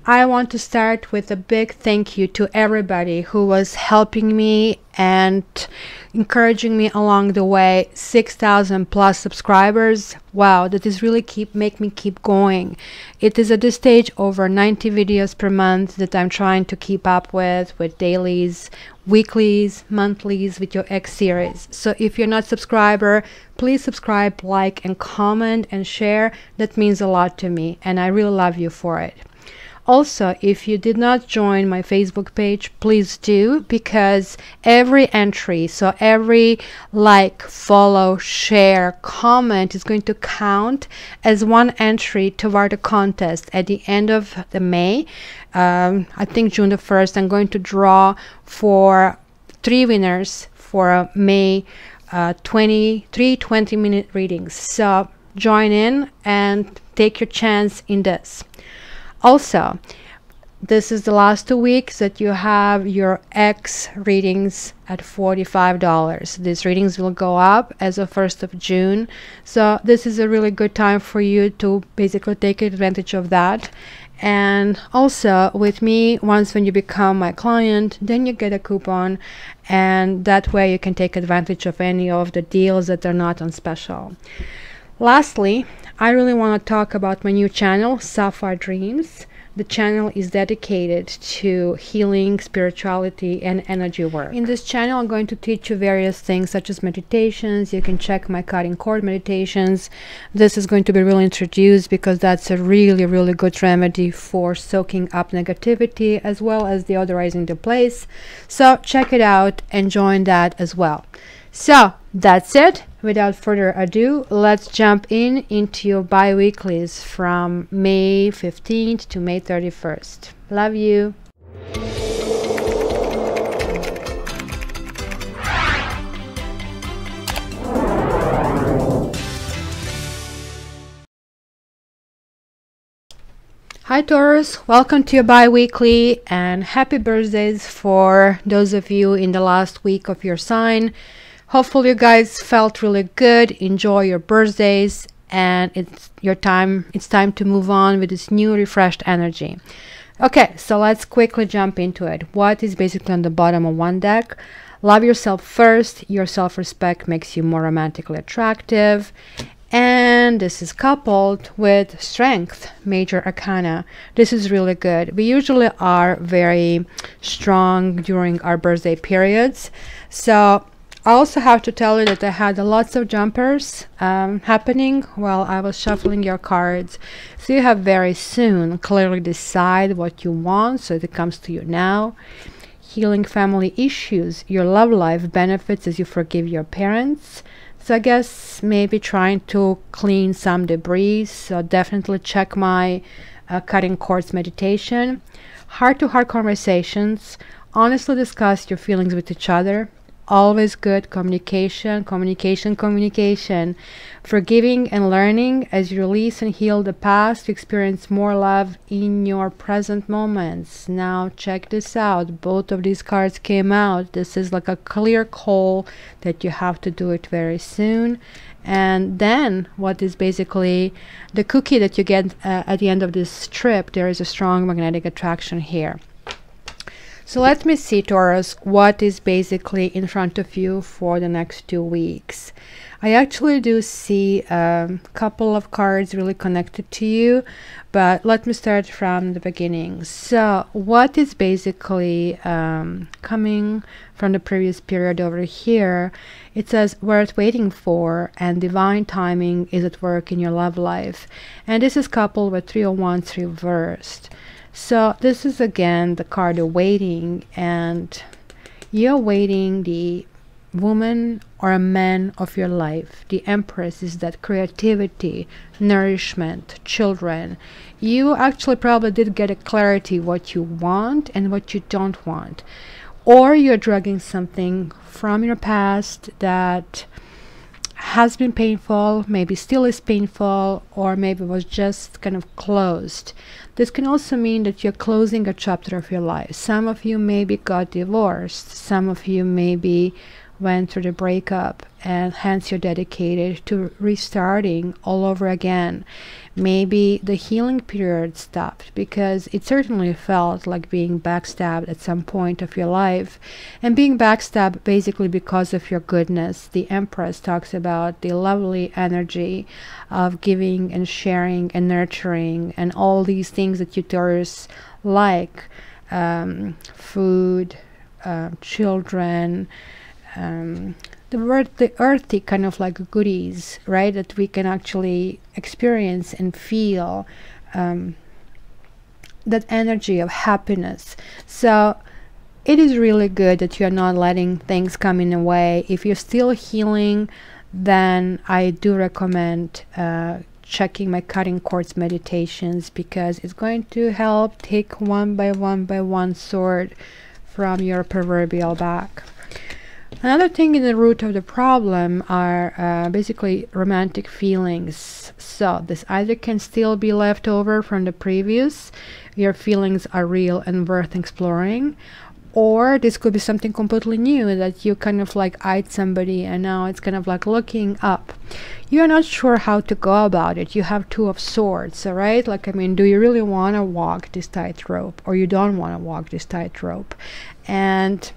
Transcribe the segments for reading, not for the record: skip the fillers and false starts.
I want to start with a big thank you to everybody who was helping me and encouraging me along the way. 6,000 plus subscribers. Wow, that is really make me keep going. It is at this stage over 90 videos per month that I'm trying to keep up with dailies, weeklies, monthlies, with your X series. So if you're not a subscriber, please subscribe, like, and comment and share. That means a lot to me, and I really love you for it. Also, if you did not join my Facebook page, please do, because every entry, so every like, follow, share, comment is going to count as one entry toward a contest at the end of the May. I think June the 1st, I'm going to draw for 3 winners for May 20-minute readings. So join in and take your chance in this. Also, this is the last 2 weeks that you have your X readings at $45. These readings will go up as of 1st of June. So this is a really good time for you to basically take advantage of that. And also with me, once when you become my client, then you get a coupon, and that way you can take advantage of any of the deals that are not on special. Lastly, I really want to talk about my new channel, Sapphire Dreams. The channel is dedicated to healing, spirituality, and energy work. In this channel, I'm going to teach you various things such as meditations. You can check my cutting cord meditations. This is going to be really introduced because that's a really, really good remedy for soaking up negativity as well as deodorizing the place. So check it out and join that as well. So that's it. Without further ado, let's jump into your bi-weeklies from May 15th to May 31st. Love you. Hi Taurus, welcome to your bi-weekly, and happy birthdays for those of you in the last week of your sign. Hopefully you guys felt really good. Enjoy your birthdays, and it's time to move on with this new refreshed energy. Okay, so let's quickly jump into it. What is basically on the bottom of one deck? Love yourself first. Your self-respect makes you more romantically attractive. And this is coupled with strength, major arcana. This is really good. We usually are very strong during our birthday periods. So I also have to tell you that I had lots of jumpers happening while I was shuffling your cards. So you have very soon clearly decide what you want, so it comes to you now. Healing family issues, your love life benefits as you forgive your parents. So I guess maybe trying to clean some debris. So definitely check my cutting cords meditation. Heart-to-heart conversations. Honestly discuss your feelings with each other. Always good communication. Forgiving and learning. As you release and heal the past, you experience more love in your present moments. Now check this out. Both of these cards came out. This is like a clear call that you have to do it very soon. And then what is basically the cookie that you get at the end of this trip, there is a strong magnetic attraction here. So let me see, Taurus, what is basically in front of you for the next 2 weeks. I actually do see a couple of cards really connected to you, but let me start from the beginning. So what is basically coming from the previous period over here? It says worth waiting for, and divine timing is at work in your love life. And this is coupled with 3 of Wands reversed. So this is again the card of waiting, and you're waiting the woman or a man of your life. The Empress is that creativity, nourishment, children. You actually probably did get a clarity what you want and what you don't want, or you're dragging something from your past that has been painful, maybe still is painful, or maybe was just kind of closed. This can also mean that you're closing a chapter of your life. Some of you maybe got divorced. Some of you maybe went through the breakup, and hence you're dedicated to restarting all over again. Maybe the healing period stopped because it certainly felt like being backstabbed at some point of your life, and being backstabbed basically because of your goodness. The Empress talks about the lovely energy of giving and sharing and nurturing and all these things that you Taurus like, food, children, the earthy kind of like goodies, right, that we can actually experience and feel, that energy of happiness. So it is really good that you are not letting things come in the way. If you're still healing, then I do recommend checking my cutting quartz meditations, because it's going to help take one by one sword from your proverbial back. Another thing in the root of the problem are basically romantic feelings. So this either can still be left over from the previous, your feelings are real and worth exploring, or this could be something completely new that you kind of like eyed somebody and now it's kind of like looking up. You're not sure how to go about it. You have Two of Swords, all right? Like, I mean, do you really want to walk this tightrope, or you don't want to walk this tightrope? And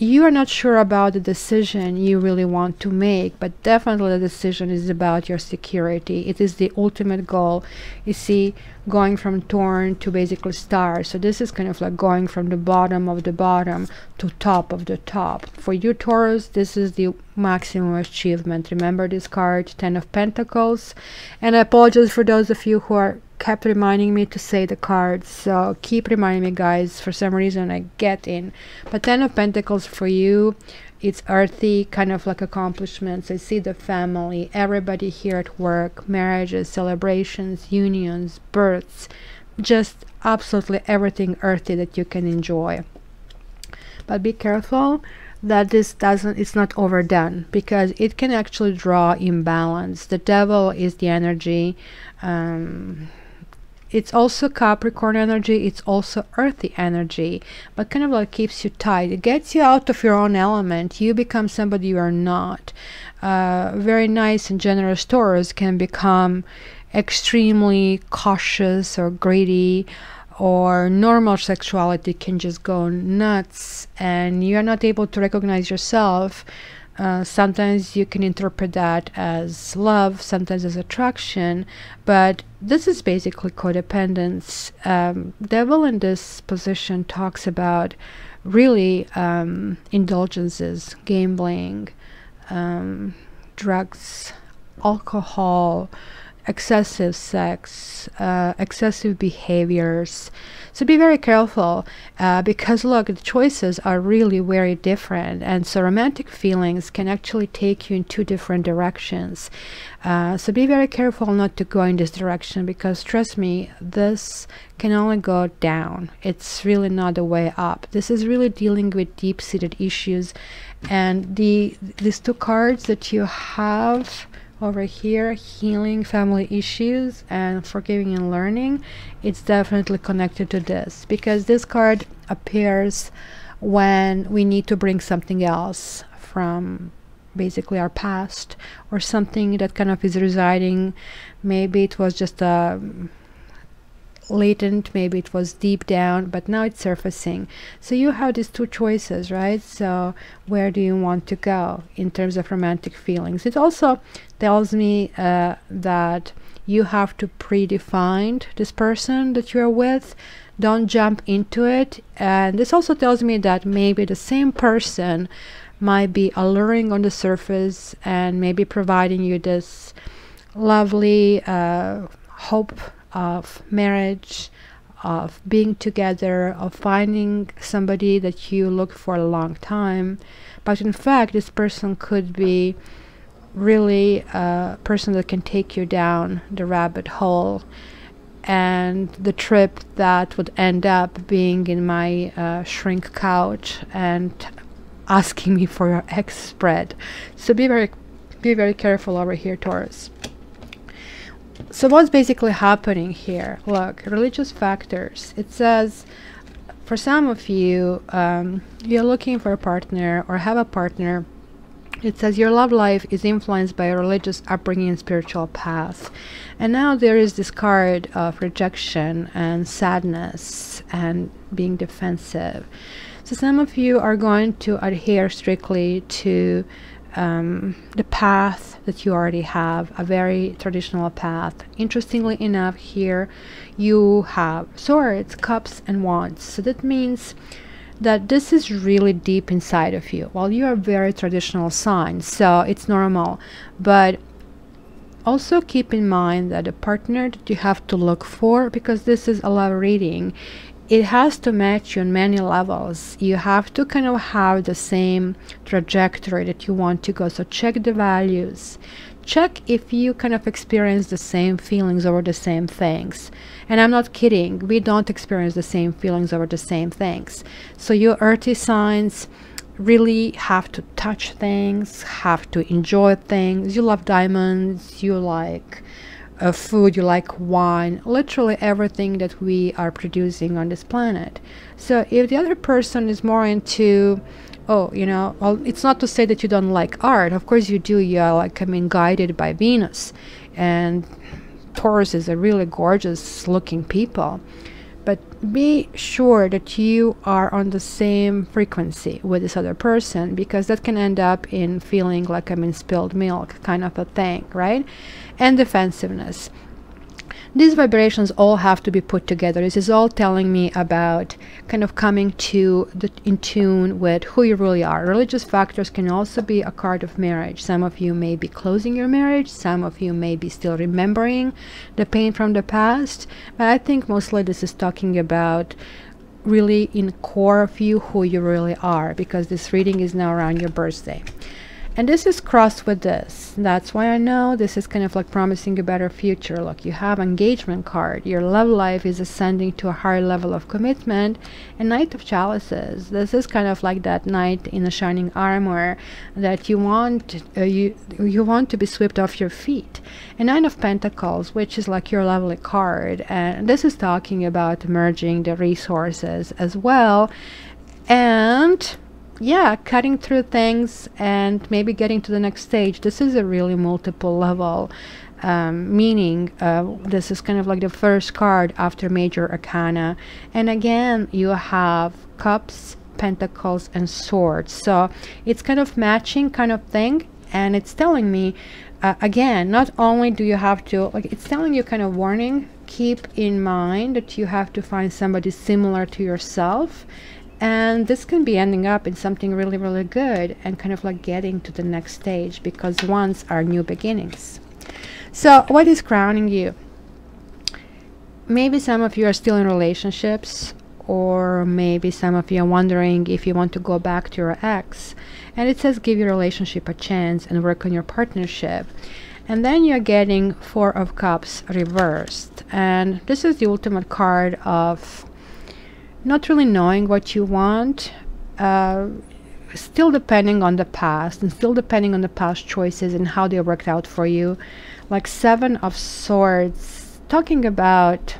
you are not sure about the decision you really want to make, but definitely the decision is about your security. It is the ultimate goal. You see, going from torn to basically star. So this is kind of like going from the bottom of the bottom to top of the top. For you Taurus, this is the maximum achievement. Remember this card, Ten of Pentacles. And I apologize for those of you who are kept reminding me to say the cards, so keep reminding me, guys. For some reason I get in. But Ten of Pentacles for you, it's earthy, kind of like accomplishments. I see the family, everybody here at work, marriages, celebrations, unions, births, just absolutely everything earthy that you can enjoy. But be careful that it's not overdone, because it can actually draw imbalance. The Devil is the energy. It's also Capricorn energy, it's also earthy energy, but kind of like keeps you tight. It gets you out of your own element. You become somebody you are not. Very nice and generous Taurus can become extremely cautious or greedy, or normal sexuality can just go nuts and you are not able to recognize yourself. Sometimes you can interpret that as love, sometimes as attraction, but this is basically codependence. Devil in this position talks about really indulgences, gambling, drugs, alcohol, excessive sex, excessive behaviors. So be very careful, because look, the choices are really very different, and so romantic feelings can actually take you in two different directions. So be very careful not to go in this direction, because trust me, this can only go down. It's really not the way up. This is really dealing with deep-seated issues, and these two cards that you have over here, healing family issues and forgiving and learning, it's definitely connected to this, because this card appears when we need to bring something else from basically our past, or something that kind of is residing. Maybe it was just a latent, maybe it was deep down, but now it's surfacing. So you have these two choices, right? So where do you want to go in terms of romantic feelings? It also tells me that you have to predefine this person that you're with. Don't jump into it. And this also tells me that maybe the same person might be alluring on the surface and maybe providing you this lovely hope of marriage, of being together, of finding somebody that you look for a long time. But in fact, this person could be really a person that can take you down the rabbit hole, and the trip that would end up being in my shrink couch and asking me for your egg spread. So be very careful over here, Taurus. So what's basically happening here? Look, religious factors. It says for some of you, you're looking for a partner or have a partner. It says your love life is influenced by a religious upbringing and spiritual path. And now there is this card of rejection and sadness and being defensive. So some of you are going to adhere strictly to the path that you already have, a very traditional path. Interestingly enough, here you have swords, cups, and wands. So that means that this is really deep inside of you. Well, you are very traditional sign, so it's normal. But also keep in mind that the partner that you have to look for, because this is a love reading, it has to match you on many levels. You have to kind of have the same trajectory that you want to go. So check the values. Check if you kind of experience the same feelings over the same things. And I'm not kidding. We don't experience the same feelings over the same things. So you earthy signs really have to touch things, have to enjoy things. You love diamonds, you like food, you like wine, literally everything that we are producing on this planet. So if the other person is more into, oh, you know, well, it's not to say that you don't like art. Of course you do. You are like, I mean, guided by Venus, and Taurus is a really gorgeous looking people. But be sure that you are on the same frequency with this other person, because that can end up in feeling like I'm in spilled milk kind of a thing, right? And defensiveness. These vibrations all have to be put together. This is all telling me about kind of coming to in tune with who you really are. Religious factors can also be a card of marriage. Some of you may be closing your marriage. Some of you may be still remembering the pain from the past. But I think mostly this is talking about really in core of you who you really are, because this reading is now around your birthday. And this is crossed with this. That's why I know this is kind of like promising a better future. Look, you have engagement card. Your love life is ascending to a higher level of commitment. And Knight of Chalices. This is kind of like that knight in a shining armor that you want you want to be swept off your feet. And Nine of Pentacles, which is like your lovely card. And this is talking about merging the resources as well. And yeah, cutting through things and maybe getting to the next stage. This is a really multiple level meaning. This is kind of like the first card after Major Arcana. And again, you have Cups, Pentacles, and Swords. So it's kind of matching kind of thing. And it's telling me, again, not only do you have to, like, it's telling you kind of warning, keep in mind that you have to find somebody similar to yourself. And this can be ending up in something really, really good and kind of like getting to the next stage, because ones are new beginnings. So what is crowning you? Maybe some of you are still in relationships, or maybe some of you are wondering if you want to go back to your ex. And it says give your relationship a chance and work on your partnership. And then you're getting Four of Cups reversed. And this is the ultimate card of not really knowing what you want, still depending on the past and still depending on the past choices and how they worked out for you. Like Seven of Swords, talking about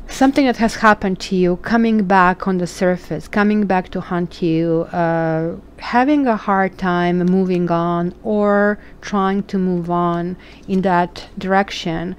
something that has happened to you coming back on the surface, coming back to haunt you, having a hard time moving on or trying to move on in that direction.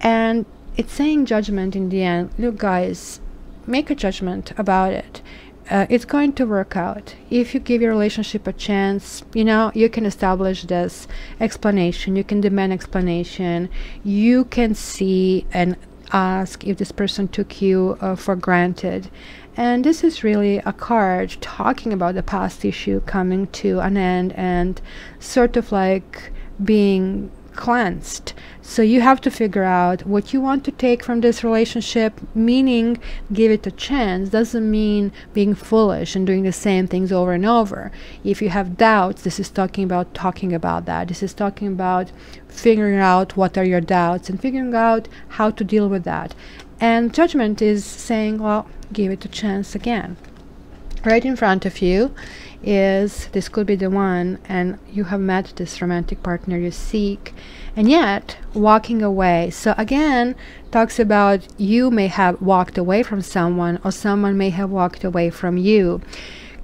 And it's saying judgment in the end. Look, guys, make a judgment about it. It's going to work out. If you give your relationship a chance, you know, you can establish this explanation. You can demand explanation. You can see and ask if this person took you for granted. And this is really a card talking about the past issue coming to an end and sort of like being cleansed. So you have to figure out what you want to take from this relationship, meaning give it a chance. Doesn't mean being foolish and doing the same things over and over. If you have doubts, this is talking about that. This is talking about figuring out what are your doubts and figuring out how to deal with that. And judgment is saying, well, give it a chance again. Right in front of you is, this could be the one, and you have met this romantic partner you seek, and yet walking away. So again, talks about you may have walked away from someone, or someone may have walked away from you.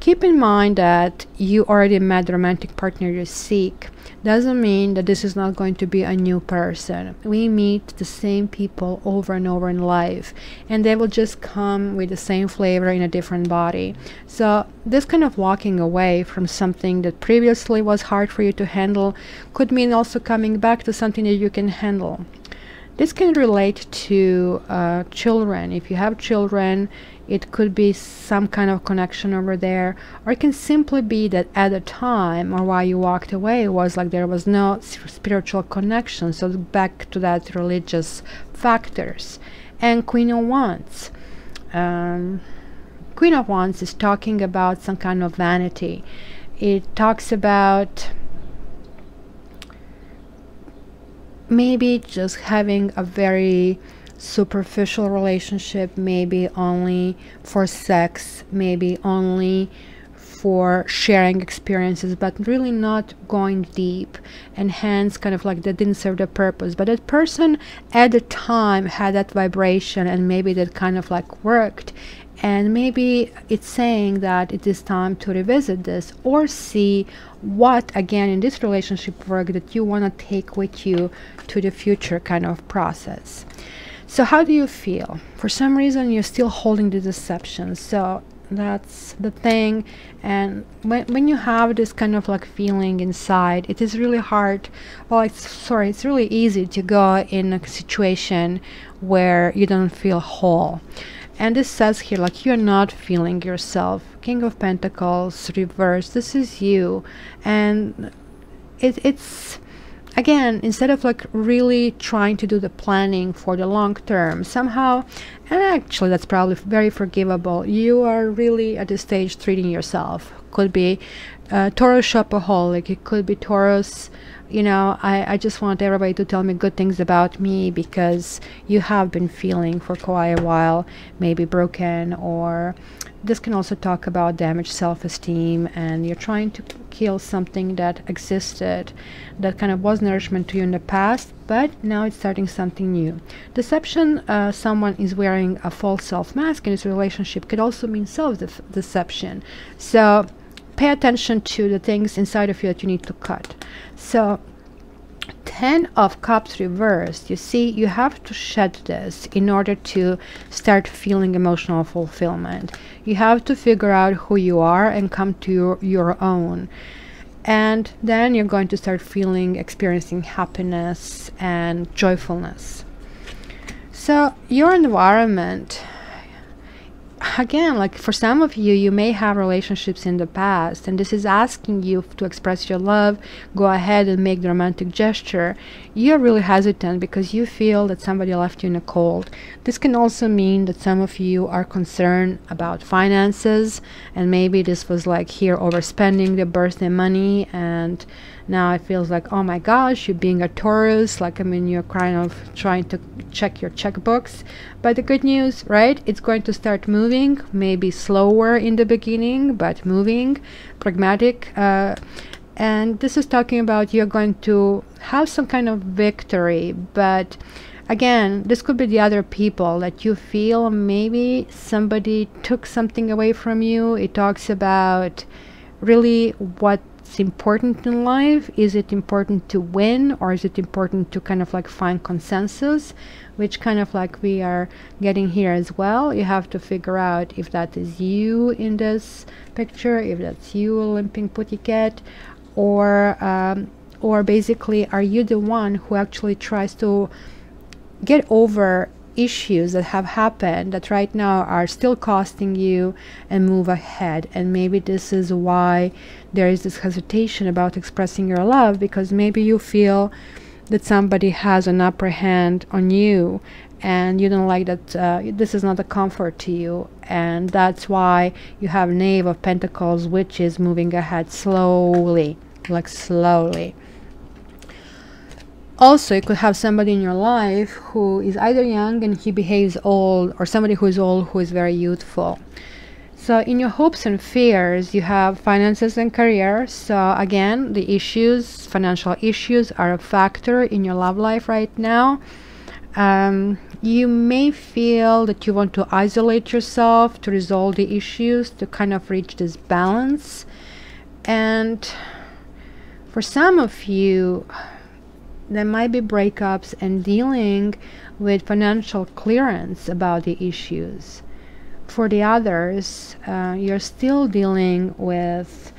Keep in mind that you already met the romantic partner you seek. Doesn't mean that this is not going to be a new person. We meet the same people over and over in life, and they will just come with the same flavor in a different body. So this kind of walking away from something that previously was hard for you to handle could mean also coming back to something that you can handle. This can relate to children. If you have children, it could be some kind of connection over there, or it can simply be that at the time or while you walked away, it was like there was no spiritual connection. So back to that religious factors. And Queen of Wands. Queen of Wands is talking about some kind of vanity. It talks about maybe just having a very superficial relationship, maybe only for sex, maybe only for sharing experiences, but really not going deep, and hence kind of like that didn't serve the purpose. But that person at the time had that vibration, and maybe that kind of like worked, and maybe it's saying that it is time to revisit this, or see what again in this relationship work that you want to take with you to the future kind of process. So how do you feel? For some reason you're still holding the deception. So that's the thing. And when you have this kind of like feeling inside, it is really hard, well, it's really easy to go in a situation where you don't feel whole. And this says here, like, you're not feeling yourself. King of Pentacles reversed, this is you. And it's again, instead of like really trying to do the planning for the long term, somehow, and actually that's probably very forgivable, you are really at this stage treating yourself. Could be Taurus shopaholic, it could be Taurus, you know, I just want everybody to tell me good things about me, because you have been feeling for quite a while, maybe broken, or this can also talk about damaged self-esteem, and you're trying to kill something that existed, that kind of was nourishment to you in the past, but now it's starting something new. Deception, someone is wearing a false self mask in this relationship, could also mean self-deception. So pay attention to the things inside of you that you need to cut. So 10 of Cups reversed, you see, you have to shed this in order to start feeling emotional fulfillment. You have to figure out who you are and come to your own. And then you're going to start experiencing happiness and joyfulness. So your environment, again, like for some of you, you may have relationships in the past, and this is asking you to express your love, go ahead and make the romantic gesture. You're really hesitant because you feel that somebody left you in the cold. This can also mean that some of you are concerned about finances, and maybe this was like here overspending the birthday money, and now it feels like, oh my gosh, you're being a Taurus, like, I mean, you're kind of trying to check your checkbooks. But the good news, right, it's going to start moving, maybe slower in the beginning, but moving, pragmatic. And this is talking about you're going to have some kind of victory. But again, this could be the other people that you feel maybe somebody took something away from you. It talks about really what's important in life. Is it important to win, or is it important to kind of like find consensus, which kind of like we are getting here as well. You have to figure out if that is you in this picture, if that's you, limping putty cat, or basically, are you the one who actually tries to get over issues that have happened that right now are still costing you and move ahead. And maybe this is why there is this hesitation about expressing your love, because maybe you feel that somebody has an upper hand on you and you don't like that. This is not a comfort to you, and that's why you have Knave of Pentacles, which is moving ahead slowly, like slowly. Also, you could have somebody in your life who is either young and he behaves old, or somebody who is old who is very youthful. So in your hopes and fears, you have finances and career. So again, the issues, financial issues, are a factor in your love life right now. You may feel that you want to isolate yourself to resolve the issues, to kind of reach this balance. And for some of you, there might be breakups and dealing with financial clearance about the issues. For the others, you're still dealing with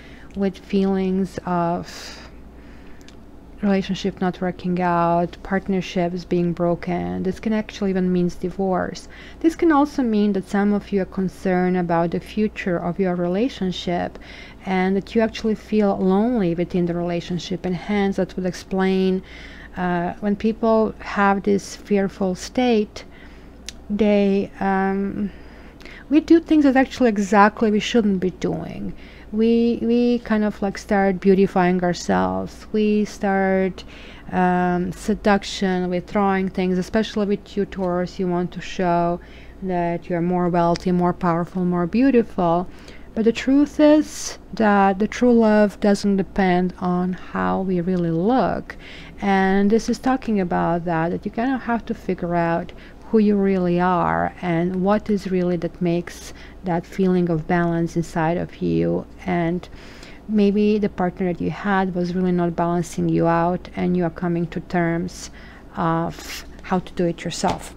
feelings of relationship not working out, partnerships being broken. This can actually even mean divorce. This can also mean that some of you are concerned about the future of your relationship, and that you actually feel lonely within the relationship, and hence that would explain when people have this fearful state, they we do things that actually exactly we shouldn't be doing. We kind of like start beautifying ourselves. We start seduction, withdrawing things, especially with you Taurus. You want to show that you're more wealthy, more powerful, more beautiful. But the truth is that the true love doesn't depend on how we really look. And this is talking about that you kind of have to figure out who you really are and what is really that makes that feeling of balance inside of you. And maybe the partner that you had was really not balancing you out, and you are coming to terms of how to do it yourself.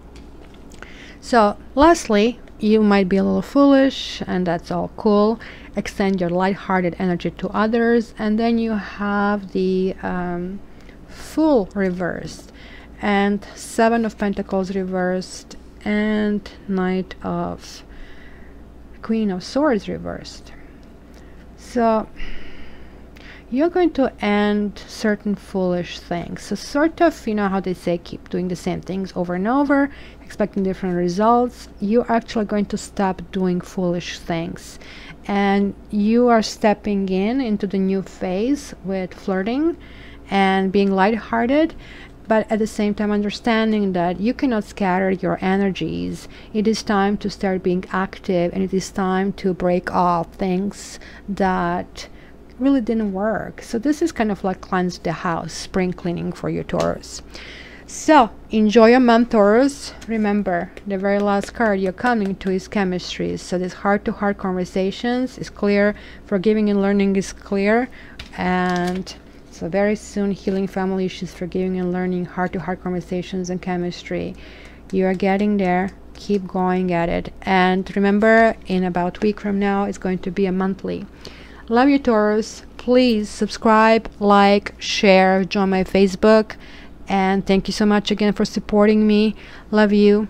So lastly, you might be a little foolish, and that's all cool. Extend your light-hearted energy to others. And then you have the Fool reversed, and Seven of Pentacles reversed, and Queen of Swords reversed. So you're going to end certain foolish things. So sort of, you know how they say, keep doing the same things over and over, expecting different results. You're actually going to stop doing foolish things, and you are stepping into the new phase with flirting and being lighthearted, but at the same time understanding that you cannot scatter your energies. It is time to start being active, and it is time to break off things that really didn't work. So this is kind of like cleanse the house, spring cleaning for you Taurus. So enjoy your month, Taurus. Remember, the very last card you're coming to is chemistry. So this heart-to-heart conversations is clear, forgiving and learning is clear, and so very soon, healing family issues, forgiving and learning, heart-to-heart conversations, and chemistry. You are getting there. Keep going at it. And remember, in about a week from now, it's going to be a monthly. Love you, Taurus. Please subscribe, like, share, join my Facebook. And thank you so much again for supporting me. Love you.